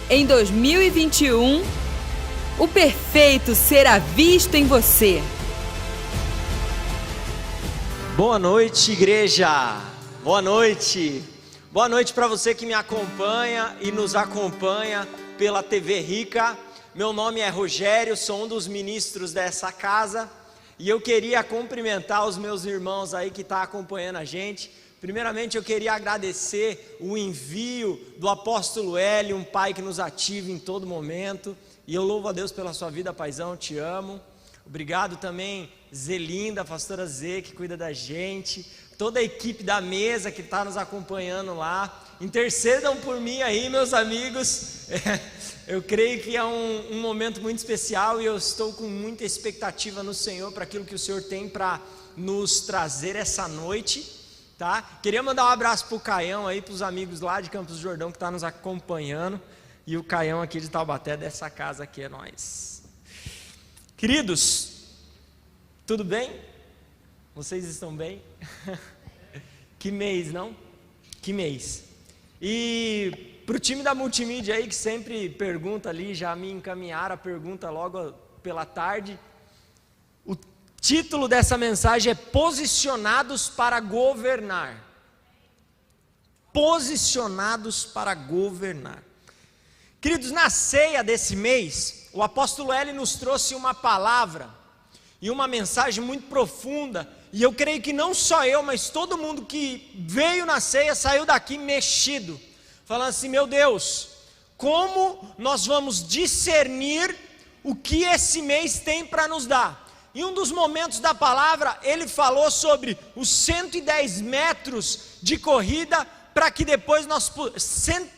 Em 2021, o perfeito será visto em você. Boa noite, igreja. Boa noite. Boa noite para você que me acompanha e nos acompanha pela TV Rica. Meu nome é Rogério, sou um dos ministros dessa casa e eu queria cumprimentar os meus irmãos aí que estão acompanhando a gente. Primeiramente eu queria agradecer o envio do apóstolo Hélio, um pai que nos ativa em todo momento, e eu louvo a Deus pela sua vida, paizão, te amo. Obrigado também, Zelinda, a pastora Zê, que cuida da gente, toda a equipe da mesa que está nos acompanhando lá. Intercedam por mim aí, meus amigos. Eu creio que é um momento muito especial e eu estou com muita expectativa no Senhor para aquilo que o Senhor tem para nos trazer essa noite, tá? Queria mandar um abraço para o Caião aí, para os amigos lá de Campos do Jordão que estão nos acompanhando, e o Caião aqui de Taubaté, dessa casa aqui, é nóis. Queridos, tudo bem? Vocês estão bem? Que mês, não? Que mês. E para o time da multimídia aí que sempre pergunta ali, já me encaminharam a pergunta logo pela tarde. O título dessa mensagem é Posicionados para Governar. Posicionados para governar. Queridos, na ceia desse mês, o apóstolo Hélio nos trouxe uma palavra e uma mensagem muito profunda, e eu creio que não só eu, mas todo mundo que veio na ceia saiu daqui mexido, falando assim: meu Deus, como nós vamos discernir o que esse mês tem para nos dar? Em um dos momentos da palavra, ele falou sobre os 110 metros de corrida, para que depois nós,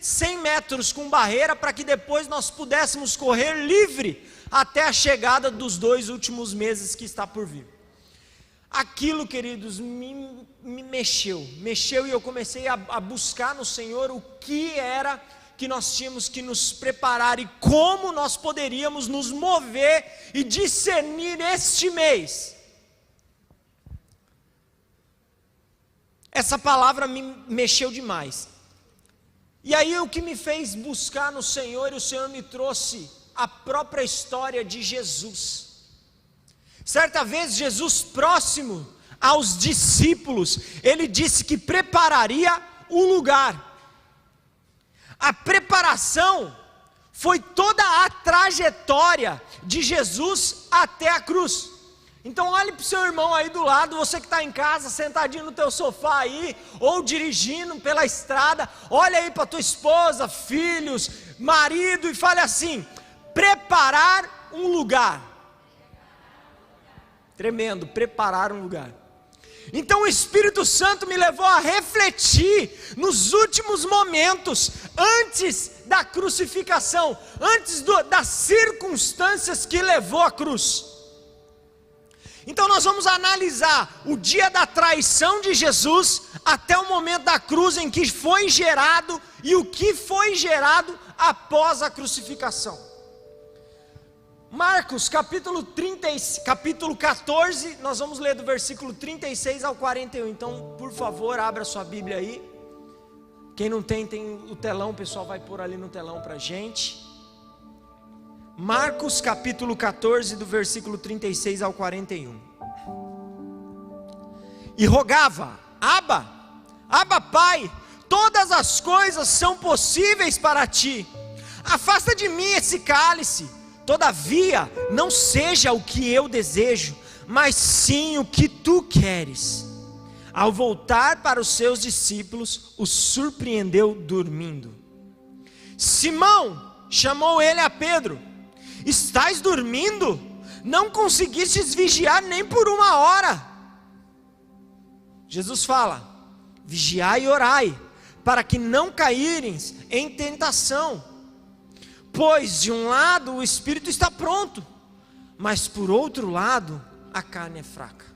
100 metros com barreira, para que depois nós pudéssemos correr livre até a chegada dos 2 últimos meses que está por vir. Aquilo, queridos, me mexeu, e eu comecei a buscar no Senhor o que era que nós tínhamos que nos preparar e como nós poderíamos nos mover e discernir este mês. Essa palavra me mexeu demais. E aí o que me fez buscar no Senhor, e o Senhor me trouxe a própria história de Jesus. Certa vez Jesus, próximo aos discípulos, ele disse que prepararia o lugar. A preparação foi toda a trajetória de Jesus até a cruz. Então olhe para o seu irmão aí do lado, você que está em casa, sentadinho no teu sofá aí, ou dirigindo pela estrada, olha aí para tua esposa, filhos, marido, e fale assim: preparar um lugar. Tremendo, preparar um lugar. Então o Espírito Santo me levou a refletir nos últimos momentos, antes da crucificação, antes das circunstâncias que levou à cruz. Então nós vamos analisar o dia da traição de Jesus até o momento da cruz em que foi gerado e o que foi gerado após a crucificação. Marcos capítulo 14, nós vamos ler do versículo 36 ao 41, então por favor abra sua Bíblia aí. Quem não tem o telão, o pessoal vai pôr ali no telão para a gente. Marcos capítulo 14, do versículo 36 ao 41. E rogava: Abba, Pai, todas as coisas são possíveis para ti, afasta de mim esse cálice, todavia não seja o que eu desejo, mas sim o que tu queres. Ao voltar para os seus discípulos, os surpreendeu dormindo. Simão chamou ele a Pedro: estás dormindo? Não conseguistes vigiar nem por 1 hora. Jesus fala: vigiai e orai, para que não caíreis em tentação. Pois de um lado o espírito está pronto, mas por outro lado a carne é fraca.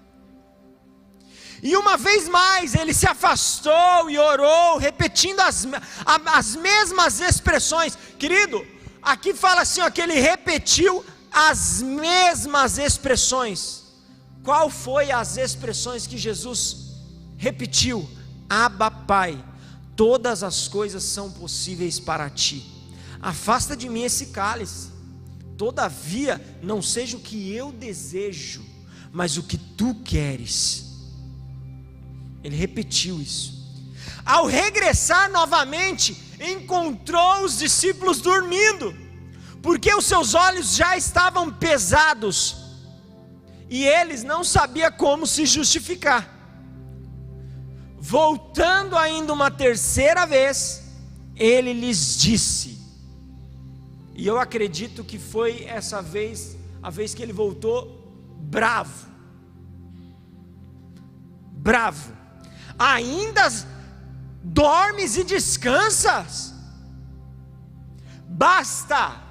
E uma vez mais ele se afastou e orou, repetindo as mesmas expressões. Querido, aqui fala assim, ó, que ele repetiu as mesmas expressões. Qual foi as expressões que Jesus repetiu? Abba, Pai, todas as coisas são possíveis para ti. afasta de mim esse cálice, todavia não seja o que eu desejo, mas o que tu queres. Ele repetiu isso. Ao regressar novamente, encontrou os discípulos dormindo, porque os seus olhos já estavam pesados, e eles não sabiam como se justificar. Voltando ainda uma terceira vez, ele lhes disse, e eu acredito que foi essa vez, a vez que ele voltou bravo, ainda dormes e descansas? Basta,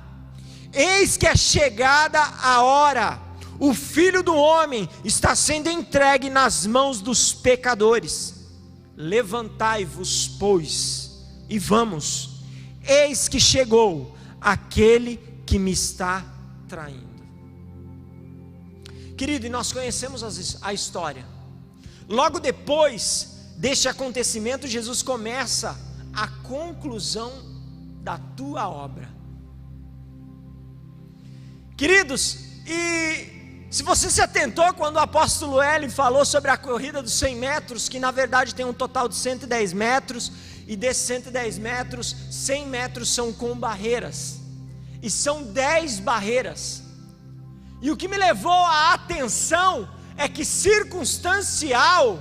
eis que é chegada a hora, o Filho do Homem está sendo entregue nas mãos dos pecadores. Levantai-vos, pois, e vamos, eis que chegou aquele que me está traindo. Querido, e nós conhecemos a história. Logo depois deste acontecimento, Jesus começa a conclusão da tua obra. Queridos, e se você se atentou quando o apóstolo Hélio falou sobre a corrida dos 100 metros, que na verdade tem um total de 110 metros, e desses 110 metros, 100 metros são com barreiras, e são 10 barreiras, e o que me levou a atenção é que circunstancial,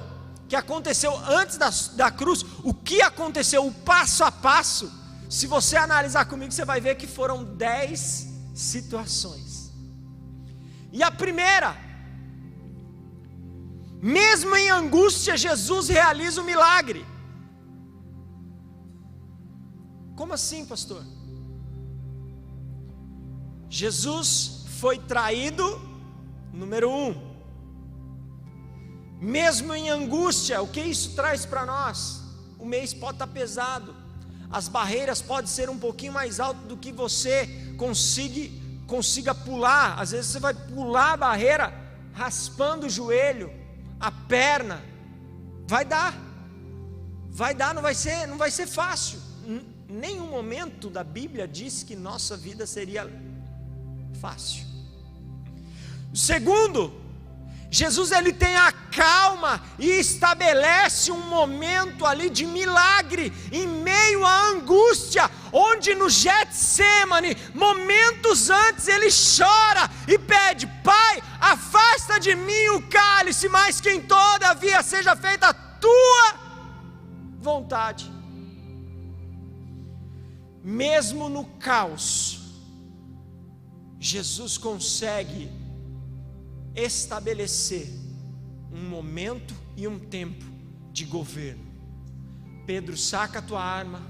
que aconteceu antes da cruz, o que aconteceu, o passo a passo, se você analisar comigo, você vai ver que foram 10 situações. E a primeira, mesmo em angústia, Jesus realiza o milagre. Como assim, pastor? Jesus foi traído, número 1. Mesmo em angústia, o que isso traz para nós? O mês pode estar pesado, as barreiras podem ser um pouquinho mais altas do que você consiga pular. Às vezes você vai pular a barreira raspando o joelho, a perna. Vai dar, não vai ser fácil. Nenhum momento da Bíblia diz que nossa vida seria fácil. Segundo, Jesus ele tem a calma e estabelece um momento ali de milagre em meio à angústia, onde no Getsêmani, momentos antes, ele chora e pede: Pai, afasta de mim o cálice, mas que todavia seja feita a tua vontade. Mesmo no caos, Jesus consegue estabelecer um momento e um tempo de governo. Pedro, saca a tua arma,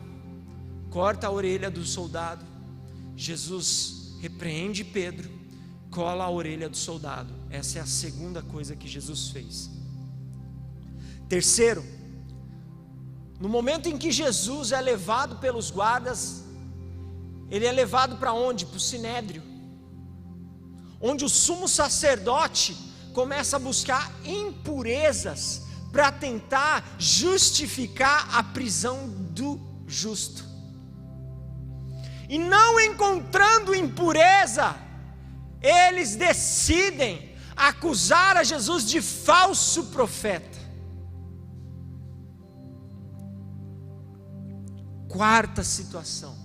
corta a orelha do soldado. Jesus repreende Pedro, cola a orelha do soldado. Essa é a segunda coisa que Jesus fez. Terceiro, no momento em que Jesus é levado pelos guardas, ele é levado para onde? Para o Sinédrio, onde o sumo sacerdote começa a buscar impurezas para tentar justificar a prisão do justo. E não encontrando impureza, eles decidem acusar a Jesus de falso profeta. Quarta situação,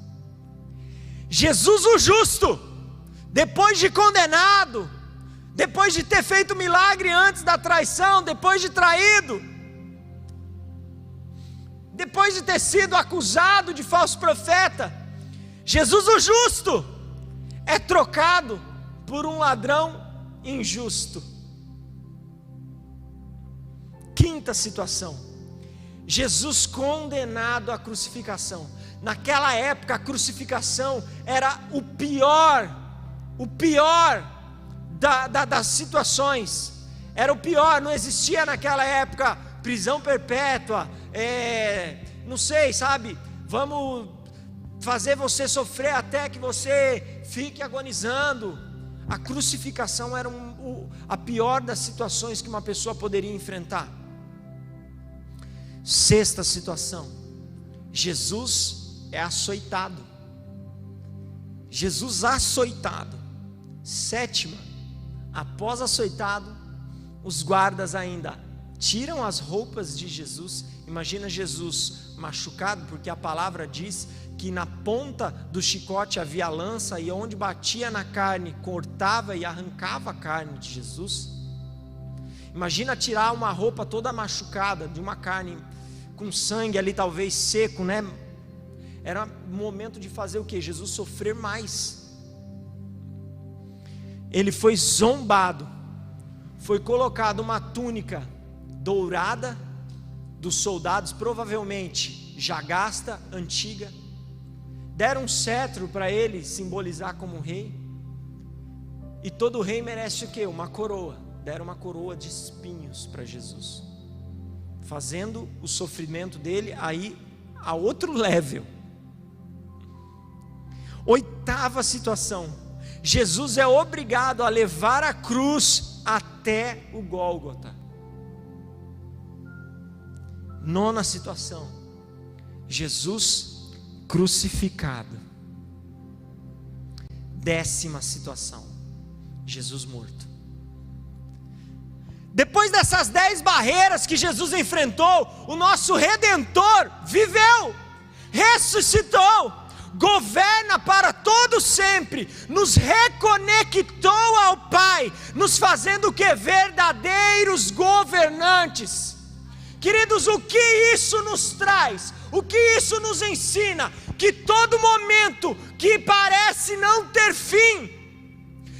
Jesus o justo, depois de condenado, depois de ter feito milagre antes da traição, depois de traído, depois de ter sido acusado de falso profeta, Jesus o justo é trocado por um ladrão injusto. Quinta situação, Jesus condenado à crucificação. Naquela época a crucificação era o pior das situações, era o pior. Não existia naquela época prisão perpétua, não sei, sabe, vamos fazer você sofrer até que você fique agonizando. A crucificação era a pior das situações que uma pessoa poderia enfrentar. Sexta situação, Jesus é açoitado. Jesus açoitado. Sétima, após açoitado, os guardas ainda tiram as roupas de Jesus. Imagina Jesus machucado, porque a palavra diz que na ponta do chicote havia lança, e onde batia na carne, cortava e arrancava a carne de Jesus. Imagina tirar uma roupa toda machucada, de uma carne com sangue ali talvez seco, né? Era momento de fazer o quê? Jesus sofrer mais. Ele foi zombado, foi colocado uma túnica dourada dos soldados, provavelmente já gasta, antiga. Deram um cetro para ele simbolizar como rei. E todo rei merece o quê? Uma coroa. Deram uma coroa de espinhos para Jesus, fazendo o sofrimento dele aí a outro level. Oitava situação: Jesus é obrigado a levar a cruz até o Gólgota. Nona situação: Jesus crucificado. Décima situação: Jesus morto. Depois dessas 10 barreiras que Jesus enfrentou, o nosso Redentor viveu, ressuscitou, governa para todo sempre, nos reconectou ao Pai, nos fazendo o que? Verdadeiros governantes. Queridos, o que isso nos traz? O que isso nos ensina? Que todo momento que parece não ter fim,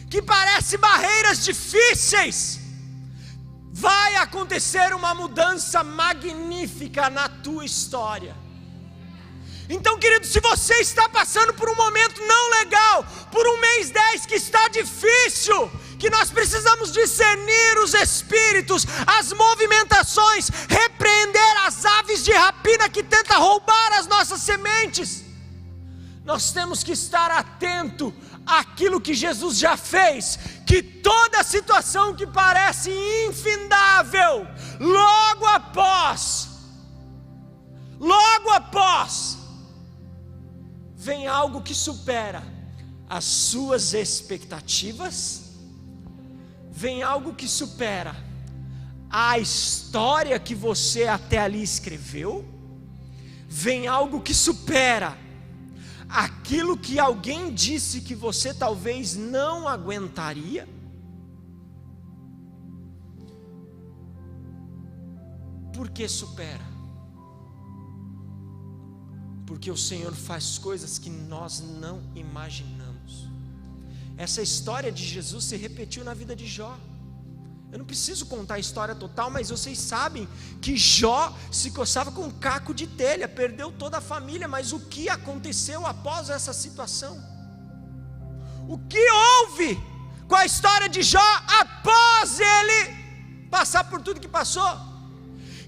que parece barreiras difíceis, vai acontecer uma mudança magnífica na tua história. Então, querido, se você está passando por um momento não legal, por um mês 10 que está difícil, que nós precisamos discernir os espíritos, as movimentações, repreender as aves de rapina que tentam roubar as nossas sementes, nós temos que estar atento àquilo que Jesus já fez, que toda situação que parece infindável, logo após, vem algo que supera as suas expectativas, vem algo que supera a história que você até ali escreveu, vem algo que supera aquilo que alguém disse que você talvez não aguentaria. Por que supera? Porque o Senhor faz coisas que nós não imaginamos. Essa história de Jesus se repetiu na vida de Jó. Eu não preciso contar a história total, mas vocês sabem que Jó se coçava com um caco de telha, perdeu toda a família. Mas o que aconteceu após essa situação? O que houve com a história de Jó após ele passar por tudo que passou?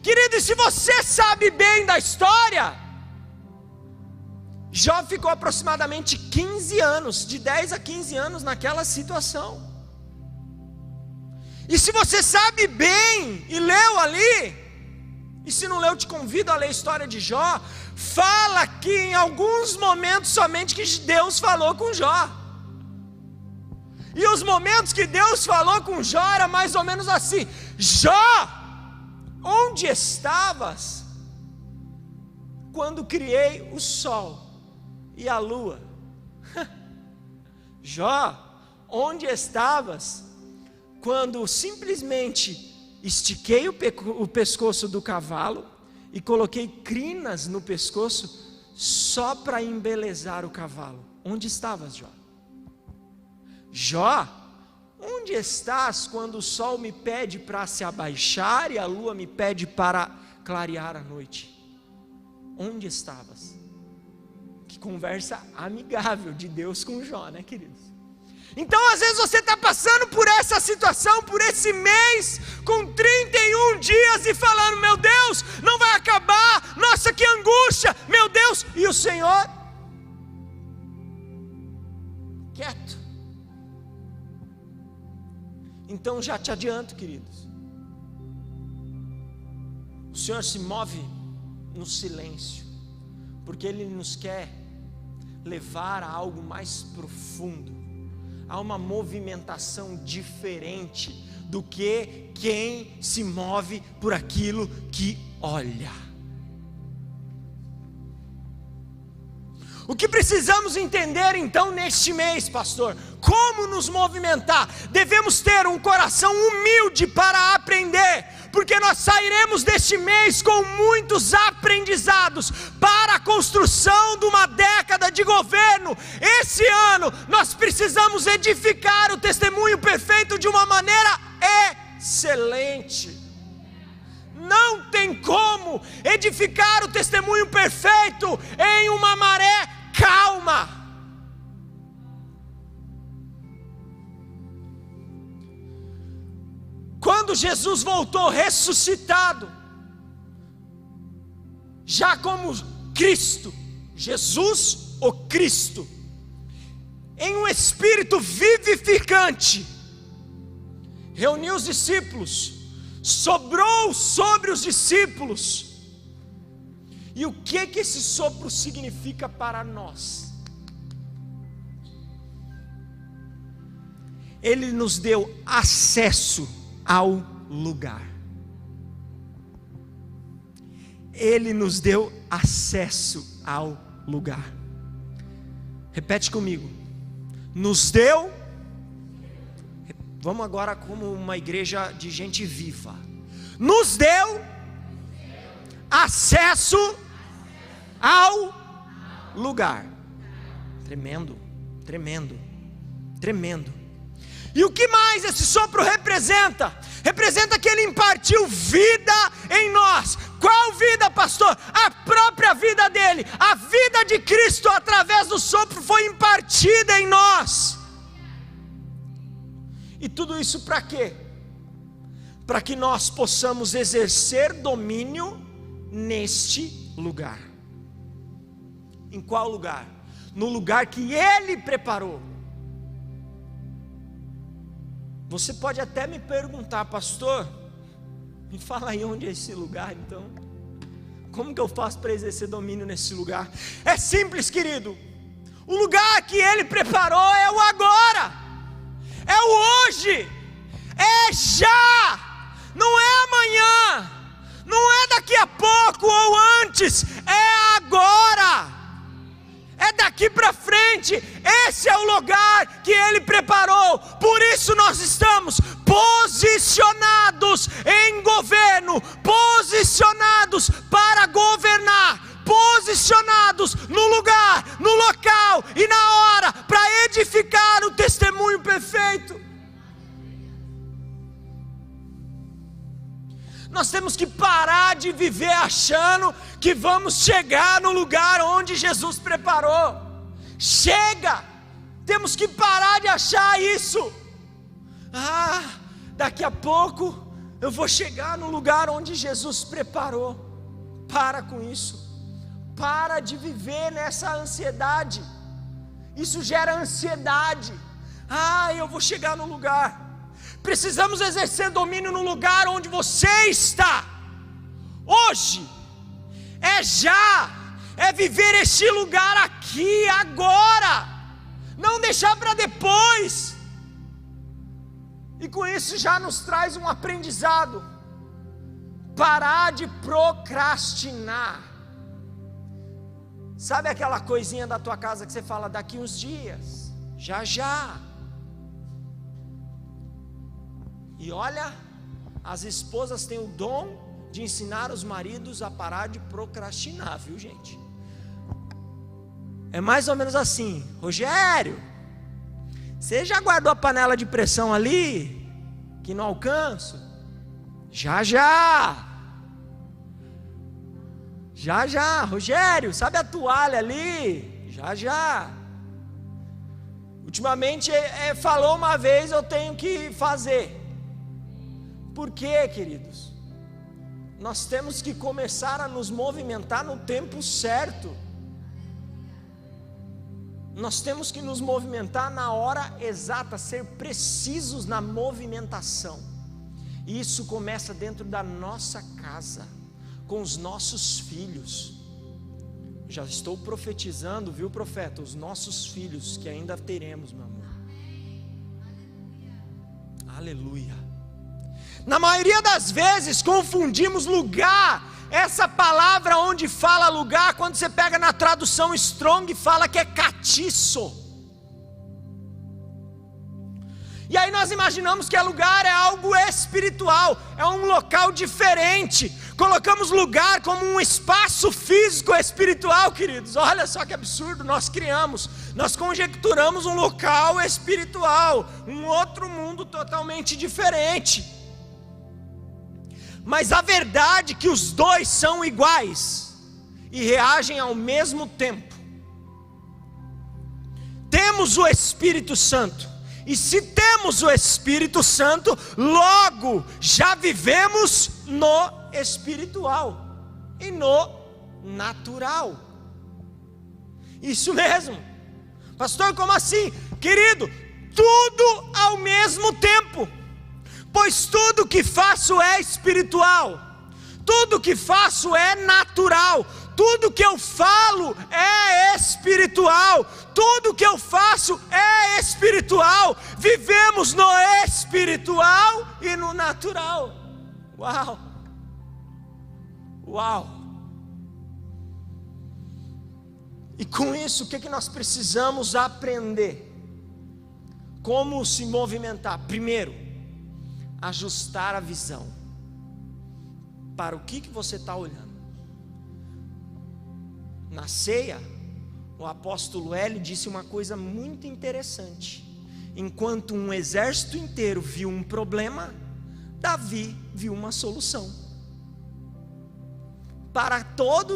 Querido, e se você sabe bem da história, Jó ficou aproximadamente 15 anos, de 10 a 15 anos naquela situação. E se você sabe bem e leu ali, e se não leu, te convido a ler a história de Jó. Fala que em alguns momentos somente que Deus falou com Jó. E os momentos que Deus falou com Jó era mais ou menos assim: Jó, onde estavas quando criei o sol e a lua? Jó, onde estavas quando simplesmente estiquei o pescoço do cavalo e coloquei crinas no pescoço só para embelezar o cavalo? Onde estavas, Jó? Jó, onde estás quando o sol me pede para se abaixar e a lua me pede para clarear a noite? Onde estavas? Que conversa amigável de Deus com Jó, né, queridos? Então, às vezes você está passando por essa situação, por esse mês, com 31 dias e falando: meu Deus, não vai acabar, nossa, que angústia, meu Deus, e o Senhor quieto. Então já te adianto, queridos, o Senhor se move no silêncio, porque Ele nos quer levar a algo mais profundo, a uma movimentação diferente do que quem se move por aquilo que olha. O que precisamos entender então neste mês, pastor? Como nos movimentar? Devemos ter um coração humilde para aprender, porque nós sairemos deste mês com muitos aprendizados para a construção de uma década de governo. Esse ano nós precisamos edificar o testemunho perfeito de uma maneira excelente. Não tem como edificar o testemunho perfeito em uma maré calma. Quando Jesus voltou ressuscitado, já como Cristo, Jesus o Cristo, em um espírito vivificante, reuniu os discípulos, soprou sobre os discípulos. E o que esse sopro significa para nós? Ele nos deu acesso ao lugar. Ele nos deu acesso ao lugar. Repete comigo. Nos deu. Vamos agora como uma igreja de gente viva. Nos deu acesso ao lugar. Tremendo, tremendo, tremendo. E o que mais esse sopro representa? Representa que ele impartiu vida em nós. Qual vida, pastor? A própria vida dele. A vida de Cristo através do sopro foi impartida em nós. E tudo isso para quê? Para que nós possamos exercer domínio neste lugar. Em qual lugar? No lugar que Ele preparou. Você pode até me perguntar, pastor, me fala aí onde é esse lugar então. Como que eu faço para exercer domínio nesse lugar? É simples, querido. O lugar que Ele preparou é o agora, é o hoje, é já, não é amanhã, não é daqui a pouco ou antes, é agora. É daqui para frente. Esse é o lugar que Ele preparou. Por isso nós estamos posicionados em governo, posicionados para governar, posicionados no lugar, no local e na hora para edificar o testemunho perfeito. Nós temos que parar de viver achando que vamos chegar no lugar onde Jesus preparou. Chega! Temos que parar de achar isso. Daqui a pouco eu vou chegar no lugar onde Jesus preparou. Para com isso. Para de viver nessa ansiedade. Isso gera ansiedade. Eu vou chegar no lugar. Precisamos exercer domínio no lugar onde você está. Hoje. É já. É viver este lugar aqui, agora. Não deixar para depois. E com isso já nos traz um aprendizado. Parar de procrastinar. Sabe aquela coisinha da tua casa que você fala daqui uns dias? Já. E olha, as esposas têm o dom de ensinar os maridos a parar de procrastinar, viu, gente? É mais ou menos assim: Rogério, você já guardou a panela de pressão ali, que não alcanço? Já. Rogério, sabe a toalha ali? Já. Ultimamente falou uma vez, eu tenho que fazer. Por quê, queridos? Nós temos que começar a nos movimentar no tempo certo. Nós temos que nos movimentar na hora exata, ser precisos na movimentação. E isso começa dentro da nossa casa, com os nossos filhos. Já estou profetizando, viu, profeta? Os nossos filhos que ainda teremos, meu amor. Aleluia. Na maioria das vezes confundimos lugar. Essa palavra onde fala lugar, quando você pega na tradução Strong, fala que é catiço. E aí nós imaginamos que lugar é algo espiritual, é um local diferente. Colocamos lugar como um espaço físico espiritual, queridos. Olha só que absurdo, nós conjecturamos um local espiritual, um outro mundo totalmente diferente. Mas a verdade é que os dois são iguais e reagem ao mesmo tempo. Temos o Espírito Santo. E se temos o Espírito Santo, logo já vivemos no espiritual e no natural. Isso mesmo. Pastor, como assim? Querido, tudo ao mesmo tempo. Pois tudo que faço é espiritual, tudo que faço é natural, tudo que eu falo é espiritual, tudo que eu faço é espiritual. Vivemos no espiritual e no natural. Uau! Uau! E com isso, o que nós precisamos aprender? Como se movimentar? Primeiro, ajustar a visão. Para o que você está olhando? Na ceia, o apóstolo Hélio disse uma coisa muito interessante. Enquanto um exército inteiro viu um problema, Davi viu uma solução. Para todo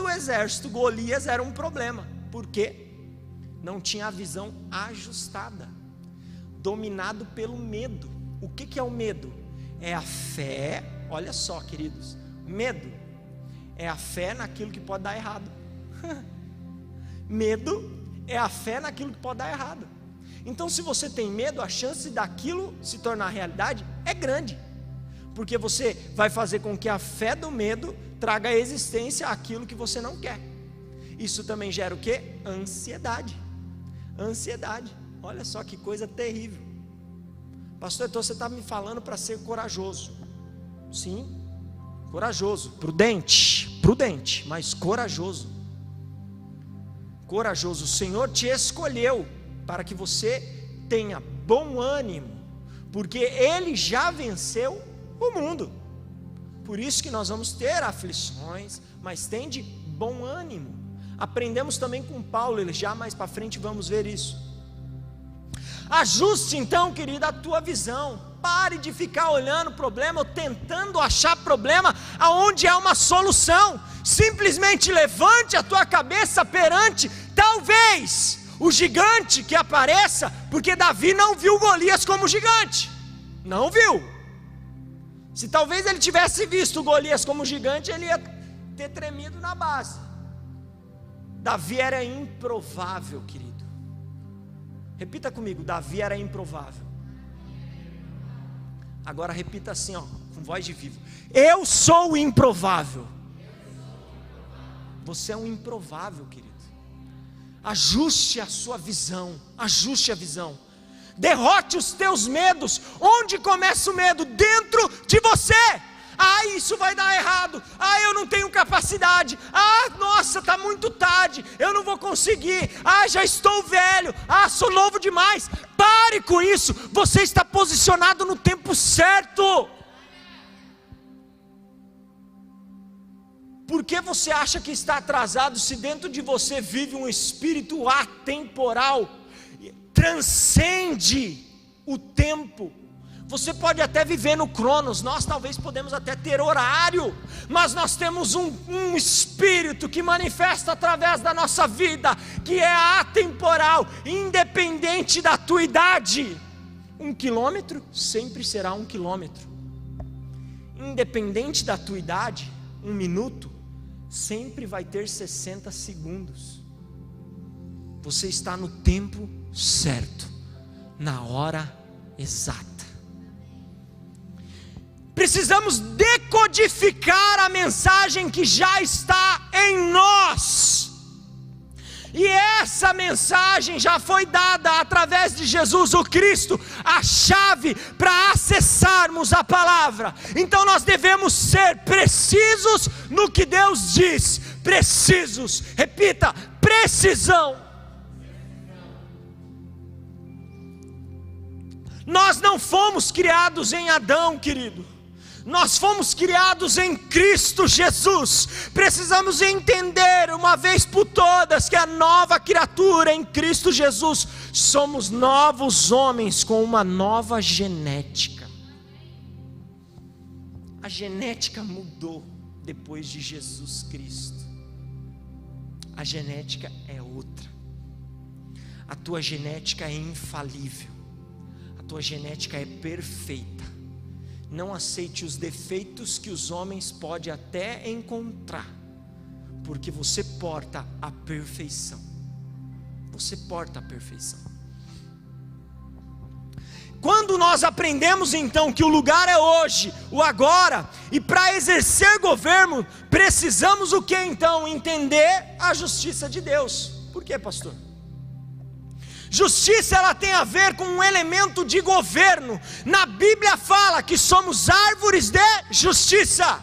o exército, Golias era um problema. Por quê? Não tinha a visão ajustada, dominado pelo medo. O que é o medo? É a fé. Olha só, queridos, medo é a fé naquilo que pode dar errado. Medo é a fé naquilo que pode dar errado. Então, se você tem medo, a chance daquilo se tornar realidade é grande, porque você vai fazer com que a fé do medo traga à existência aquilo que você não quer. Isso também gera o quê? Ansiedade. Ansiedade. Olha só que coisa terrível. Pastor, então você está me falando para ser corajoso. Sim, corajoso, prudente, mas corajoso. Corajoso. O Senhor te escolheu para que você tenha bom ânimo, porque Ele já venceu o mundo. Por isso que nós vamos ter aflições, mas tem de bom ânimo. Aprendemos também com Paulo, ele já mais para frente vamos ver isso. Ajuste então, querida, a tua visão. Pare de ficar olhando o problema ou tentando achar problema aonde há uma solução. Simplesmente levante a tua cabeça perante, talvez, o gigante que apareça, porque Davi não viu Golias como gigante. Não viu. Se talvez ele tivesse visto Golias como gigante, ele ia ter tremido na base. Davi era improvável, querido. Repita comigo, Davi era improvável. Agora repita assim, ó, com voz de vivo. Eu sou improvável. Você é um improvável, querido. Ajuste a sua visão. Ajuste a visão. Derrote os teus medos. Onde começa o medo? Dentro de você. Ah, isso vai dar errado. Ah, eu não tenho capacidade. Ah, nossa, está muito tarde. Eu não vou conseguir. Ah, já estou velho. Ah, sou novo demais. Pare com isso. Você está posicionado no tempo certo. Por que você acha que está atrasado se dentro de você vive um espírito atemporal? Transcende o tempo. Você pode até viver no Cronos, nós talvez podemos até ter horário, mas nós temos um espírito que manifesta através da nossa vida, que é atemporal, independente da tua idade. 1 quilômetro sempre será 1 quilômetro. Independente da tua idade, 1 minuto sempre vai ter 60 segundos. Você está no tempo certo, na hora exata. Precisamos decodificar a mensagem que já está em nós. E essa mensagem já foi dada através de Jesus o Cristo, a chave para acessarmos a palavra. Então nós devemos ser precisos no que Deus diz. Precisos, repita, precisão. Nós não fomos criados em Adão, querido. Nós fomos criados em Cristo Jesus. Precisamos entender uma vez por todas que a nova criatura em Cristo Jesus somos novos homens com uma nova genética. A genética mudou depois de Jesus Cristo. A genética é outra. A tua genética é infalível. A tua genética é perfeita. Não aceite os defeitos que os homens podem até encontrar, porque você porta a perfeição. Você porta a perfeição. Quando nós aprendemos então que o lugar é hoje, o agora, e para exercer governo, precisamos o que então? Entender a justiça de Deus. Por quê, pastor? Justiça, ela tem a ver com um elemento de governo. Na Bíblia fala que somos árvores de justiça.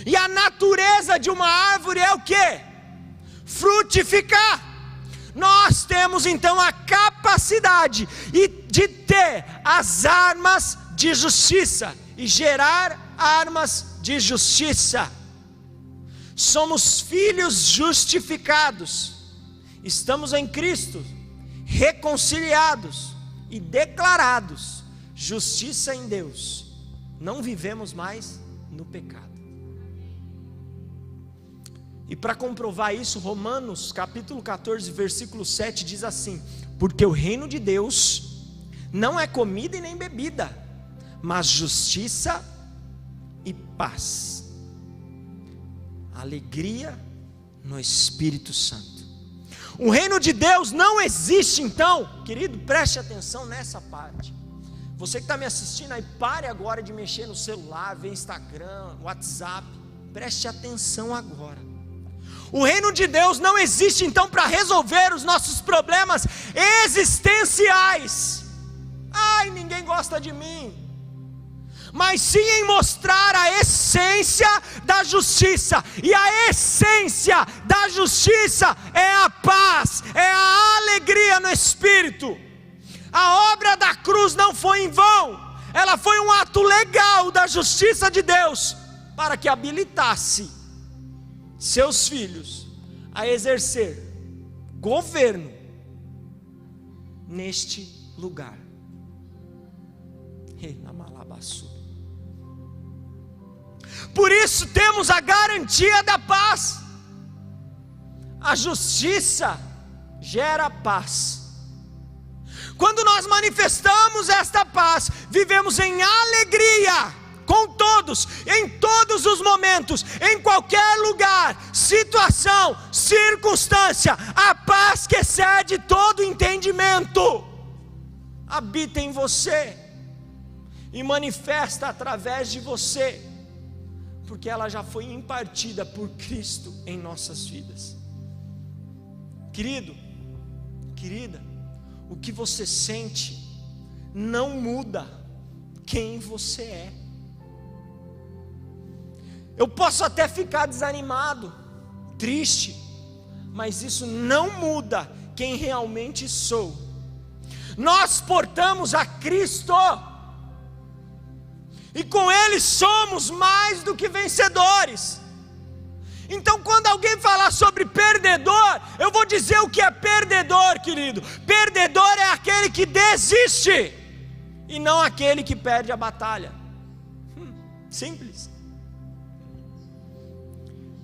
E a natureza de uma árvore é o quê? Frutificar. Nós temos então a capacidade de ter as armas de justiça e gerar armas de justiça. Somos filhos justificados. Estamos em Cristo, reconciliados e declarados justiça em Deus. Não vivemos mais no pecado. E para comprovar isso, Romanos capítulo 14 versículo 7 diz assim: porque o reino de Deus não é comida e nem bebida, mas justiça e paz, alegria no Espírito Santo. O reino de Deus não existe então, querido, preste atenção nessa parte. Você que está me assistindo aí, pare agora de mexer no celular, ver Instagram, WhatsApp, preste atenção agora. O reino de Deus não existe então para resolver os nossos problemas existenciais. Ai, ninguém gosta de mim. Mas sim em mostrar a essência da justiça. E a essência da justiça é a paz, é a alegria no Espírito. A obra da cruz não foi em vão. Ela foi um ato legal da justiça de Deus, para que habilitasse seus filhos a exercer governo neste lugar. Por isso temos a garantia da paz. A justiça gera paz. Quando nós manifestamos esta paz, vivemos em alegria com todos, em todos os momentos, em qualquer lugar, situação, circunstância. A paz que excede todo entendimento habita em você e manifesta através de você, porque ela já foi impartida por Cristo em nossas vidas. Querido, querida, o que você sente não muda quem você é. Eu posso até ficar desanimado, triste, mas isso não muda quem realmente sou. Nós portamos a Cristo, e com Ele somos mais do que vencedores. Então quando alguém falar sobre perdedor, eu vou dizer o que é perdedor, querido. Perdedor é aquele que desiste, e não aquele que perde a batalha. Simples.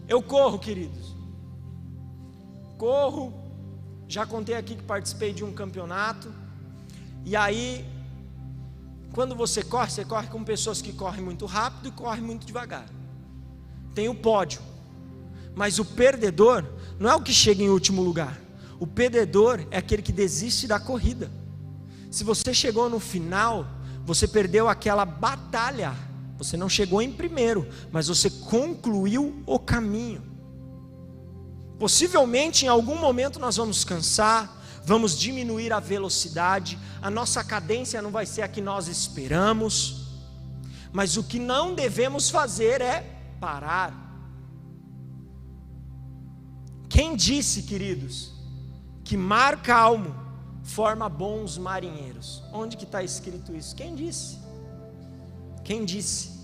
Eu corro, queridos. Corro. Já contei aqui que participei de um campeonato. E aí, quando você corre com pessoas que correm muito rápido e correm muito devagar. Tem o pódio. Mas o perdedor não é o que chega em último lugar. O perdedor é aquele que desiste da corrida. Se você chegou no final, você perdeu aquela batalha. Você não chegou em primeiro, mas você concluiu o caminho. Possivelmente em algum momento nós vamos cansar, vamos diminuir a velocidade, a nossa cadência não vai ser a que nós esperamos, mas o que não devemos fazer é parar. Quem disse, queridos, que mar calmo forma bons marinheiros? Onde que está escrito isso? Quem disse? Quem disse?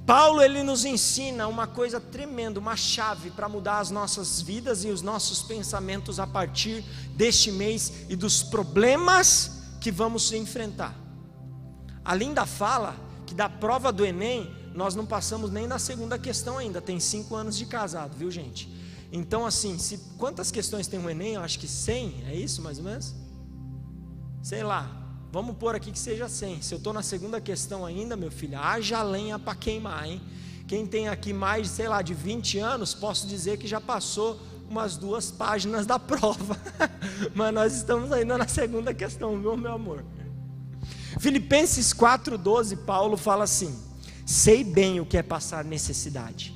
Paulo, ele nos ensina uma coisa tremenda, uma chave para mudar as nossas vidas e os nossos pensamentos a partir deste mês e dos problemas que vamos enfrentar. A Linda fala que da prova do Enem, nós não passamos nem na segunda questão ainda, tem 5 anos de casado, viu gente? Então assim, quantas questões tem o Enem? Eu acho que 100, é isso mais ou menos? Sei lá, vamos pôr aqui que seja 100, se eu estou na segunda questão ainda, meu filho, haja lenha para queimar, hein? Quem tem aqui mais, sei lá, de 20 anos, posso dizer que já passou umas 2 páginas da prova, mas nós estamos ainda na segunda questão, viu meu amor? Filipenses 4,12, Paulo fala assim: sei bem o que é passar necessidade,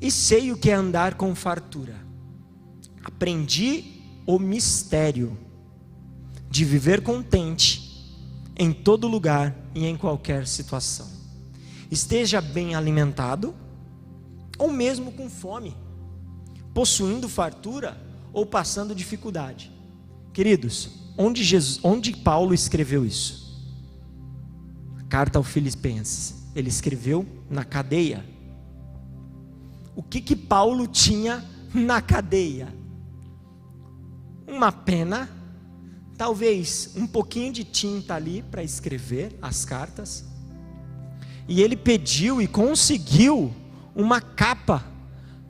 e sei o que é andar com fartura. Aprendi o mistério de viver contente em todo lugar e em qualquer situação. Esteja bem alimentado, ou mesmo com fome, possuindo fartura ou passando dificuldade. Queridos, onde Paulo escreveu isso? Carta aos Filipenses, ele escreveu na cadeia. O que Paulo tinha na cadeia? Uma pena, talvez um pouquinho de tinta ali para escrever as cartas, e ele pediu e conseguiu uma capa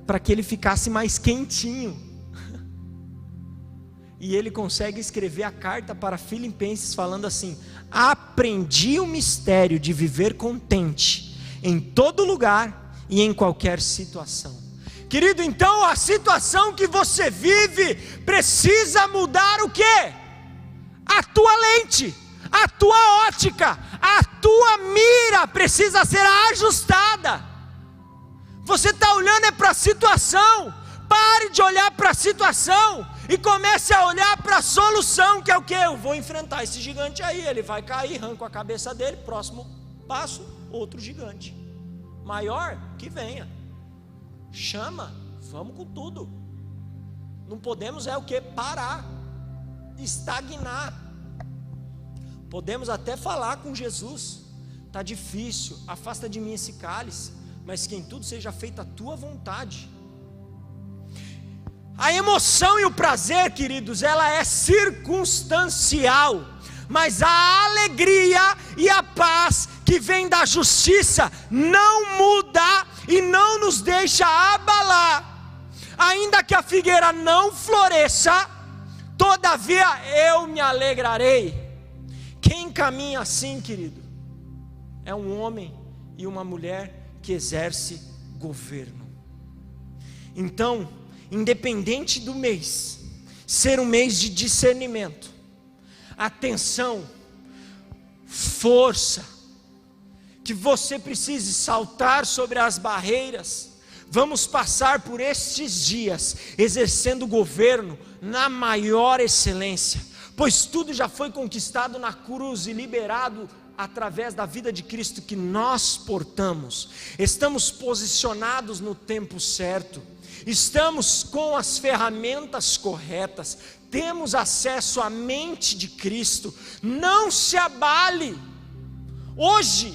para que ele ficasse mais quentinho. E ele consegue escrever a carta para Filipenses falando assim: aprendi o mistério de viver contente em todo lugar e em qualquer situação. Querido, então a situação que você vive precisa mudar o quê? A tua lente, a tua ótica, a tua mira precisa ser ajustada. Você está olhando para a situação. Pare de olhar para a situação e comece a olhar para a solução, que é o que? Eu vou enfrentar esse gigante aí, ele vai cair, arranco a cabeça dele, próximo passo, outro gigante, maior, que venha, chama, vamos com tudo. Não podemos o que? Parar, estagnar. Podemos até falar com Jesus: está difícil, afasta de mim esse cálice, mas que em tudo seja feita a tua vontade. A emoção e o prazer, queridos, ela é circunstancial, mas a alegria e a paz que vem da justiça não muda e não nos deixa abalar. Ainda que a figueira não floresça, todavia eu me alegrarei. Quem caminha assim, querido, é um homem e uma mulher que exerce governo. Então, independente do mês ser um mês de discernimento, atenção, força, que você precise saltar sobre as barreiras. Vamos passar por estes dias exercendo o governo na maior excelência, pois tudo já foi conquistado na cruz e liberado através da vida de Cristo que nós portamos. Estamos posicionados no tempo certo, estamos com as ferramentas corretas, temos acesso à mente de Cristo. Não se abale. Hoje,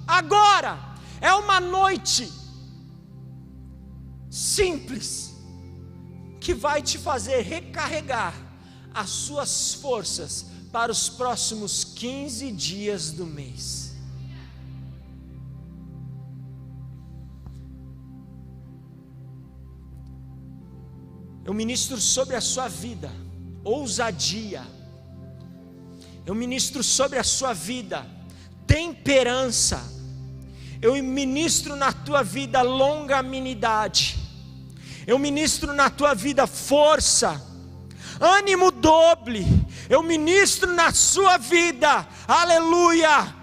agora é uma noite simples que vai te fazer recarregar as suas forças para os próximos 15 dias do mês. Eu ministro sobre a sua vida ousadia. Eu ministro sobre a sua vida temperança. Eu ministro na tua vida longanimidade. Eu ministro na tua vida força, ânimo doble. Eu ministro na sua vida, aleluia,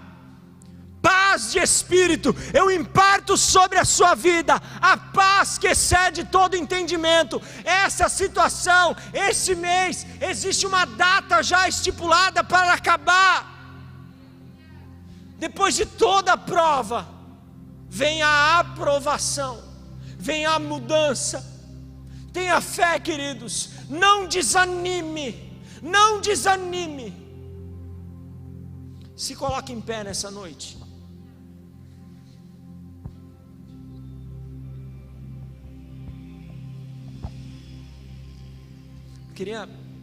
paz. paz de espírito, eu imparto sobre a sua vida a paz que excede todo entendimento. Essa situação, esse mês, existe uma data já estipulada para acabar. Depois de toda a prova, vem a aprovação, vem a mudança. Tenha fé, queridos, não desanime, não desanime. Se coloque em pé nessa noite.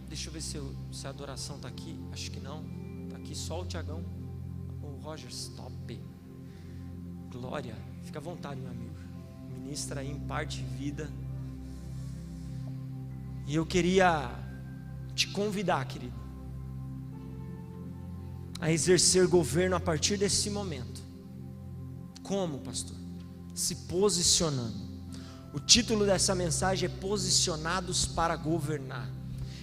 Deixa eu ver se a adoração está aqui. Acho que não. Está aqui só o Tiagão. O Roger, stop. Glória. Fica à vontade, meu amigo. Ministra aí, imparte vida. E eu queria te convidar, querido, a exercer governo a partir desse momento. Como, pastor? Se posicionando. O título dessa mensagem é Posicionados para Governar.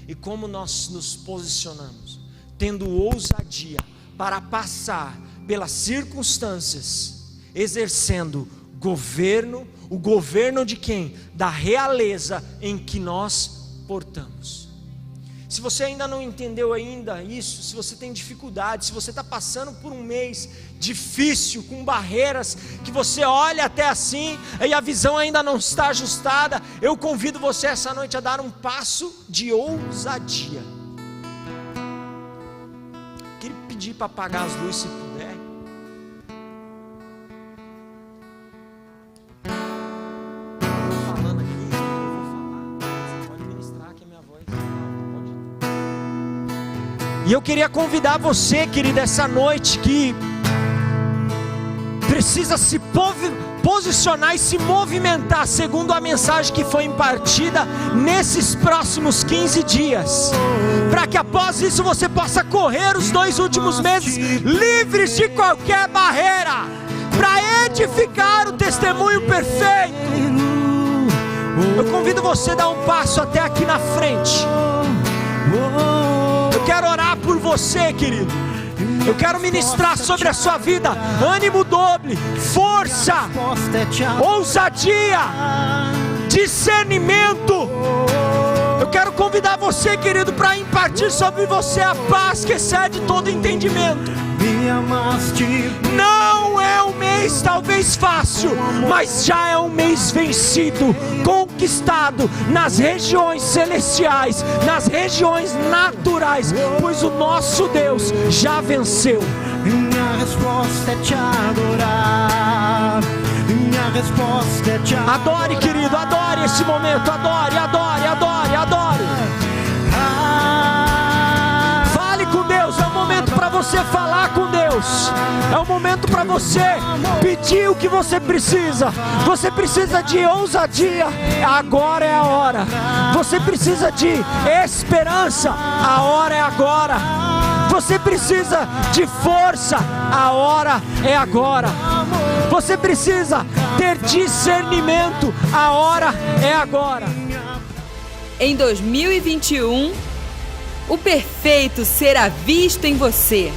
E como nós nos posicionamos? Tendo ousadia para passar pelas circunstâncias, exercendo governo. O governo de quem? Da realeza em que nós portamos. Se você ainda não entendeu ainda isso, se você tem dificuldade, se você está passando por um mês difícil, com barreiras, que você olha até assim, e a visão ainda não está ajustada, eu convido você essa noite a dar um passo de ousadia. Queria pedir para apagar as luzes se puder. E eu queria convidar você, querido, essa noite que precisa se posicionar e se movimentar segundo a mensagem que foi impartida nesses próximos 15 dias, para que após isso você possa correr os 2 últimos meses livres de qualquer barreira, para edificar o testemunho perfeito. Eu convido você a dar um passo até aqui na frente. Eu quero orar por você, querido. Eu quero ministrar sobre a sua vida ânimo doble, força, ousadia, discernimento. Eu quero convidar você, querido, para impartir sobre você a paz que excede todo entendimento. Não é um mês talvez fácil, mas já é um mês vencido, conquistado nas regiões celestiais, nas regiões naturais, pois o nosso Deus já venceu. Minha resposta é te adorar. Minha resposta é te adorar. Adore, querido, adore esse momento, adore, adore, adore, adore. Fale com Deus, é o momento para você falar com Deus. É o momento para você pedir o que você precisa. Você precisa de ousadia, agora é a hora. Você precisa de esperança, a hora é agora. Você precisa de força, a hora é agora. Você precisa ter discernimento, a hora é agora. Em 2021, o perfeito será visto em você.